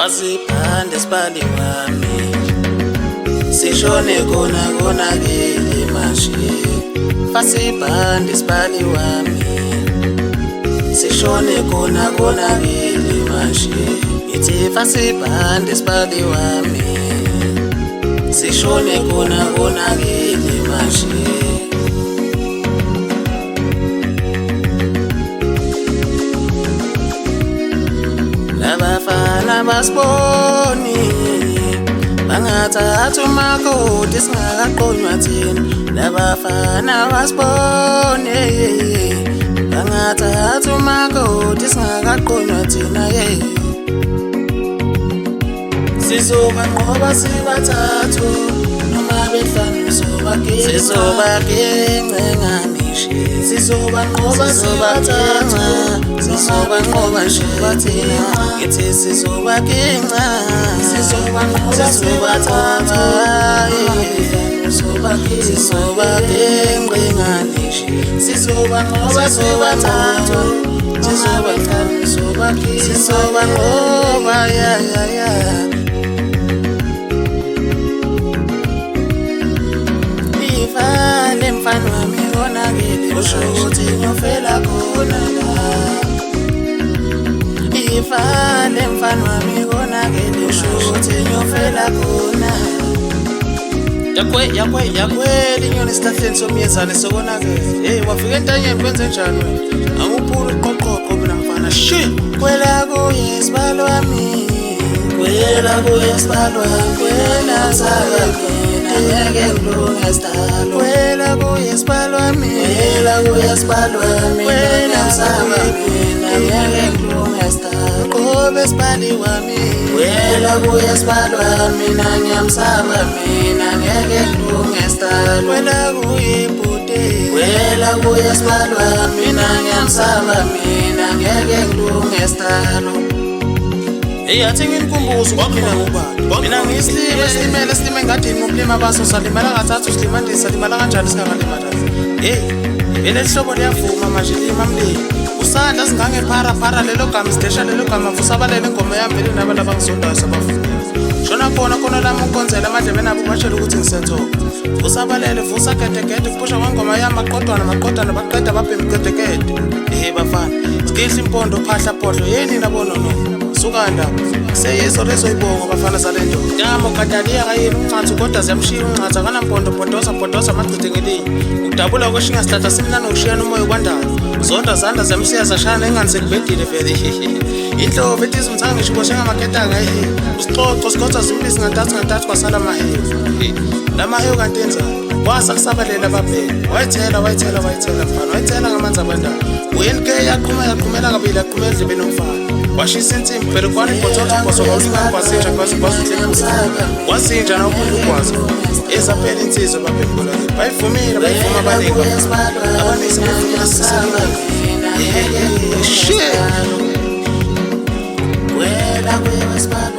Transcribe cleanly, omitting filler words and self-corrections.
Fasibhande sibali wami sishone kona kona kele mashi. Fasibhande sibali wami sishone kona kona kele mashi. Ngithi fasibhande sibali wami sishone kona kona kele mashi. Labafana basiboni bangathatha umakoti singakaqonywa thina. Labafana basiboni bangathatha umakoti singakaqonywa thina. Sizobanqoba sibathathu noma behlanu sizobagence nganishi. Sizobanqoba sibathathu sizobanqoba nje bathina. Ngithi sizobagenca sizobanqoba sibathathu sizobagence nganishi. Sizobanqoba sibathathu sizobanqoba ya. Ifale mfana wami konakele usho ukuthi ngiyofela khona la. Ifale mfana wami konakele usho ukuthi ngiyofela khona. Yakweli inyoni esihlahleni somyezane sokonakele. Wafika entanyeni kwenze njani wena? Anguphula uqoqoqo mina mfana shi. Kwela kuye sibali wami kwela kuye sibali wami kwela saka ngeke ngilunge sidalo. Kwela kuye sibali wami kwela kuye sibali wami kwela msaba mina ngeke ngilunge sidalo. Qobe sibali wami kwela kuye sibali wami nanyamsaba mina ngeke ngilunge sidalo. Kwela kuye ibhuti kwela kuye sibali wami nanyamsaba mina ngeke ngilunge sidalo. Athi ngimkhumbuzo kwaphina ngubani. Mina ngiyisilima silime engadini ngokulima baso salimala kathathu silimandisa limala kanjani singalimala. Vele lihlobo liyavuma manje lima mlimi. Usandla singange phara lelo gama sidesha lelo gama vusabalele ingoma yami vele naba labangizondayo sabafuna. Shona khona lami ukonzela amadlebe nabo bashela ukuthi ngisenzoka. Vusabalele vusa gedegede kuphusha kwengoma yami maqodwana baqeda babhemi gedegede. Bafana sikihla impondo phahla podlo yeni nabona no. Sukanda seyizo lezoyibonga bafana salento ngamo kadaliya kayini uncathi kodwa ziyamshiya uncathi akanampondo podosa amagcide ngelinye. Ukudabula kweshinga sihlahla simnana ushiyana umoya kwandala. Zonda zanda ziyamshiya zashana engani sekubedile vele. Inhlobo ethi umthanga ngisho koshenga maketanga usixoxo sikhotha zimbisi ngantathu kwasala mahewu. Lamahewu kanti enzani wasa kusabalela babheke wayithela mfana wayithela ngamanzi abandayo. UNK yaqhumela kabili yaqhumela endlebeni yomfana. Washisa insimbi vele kwana ibhothothi kwasoka ulingana kwasinja kwasinja na uphinde ukwazi. Ezaphela insizwa babhekula bayivumile bayivuma abaningi abaningi sebefuna sisebenza. Shit. Wela kuye sibali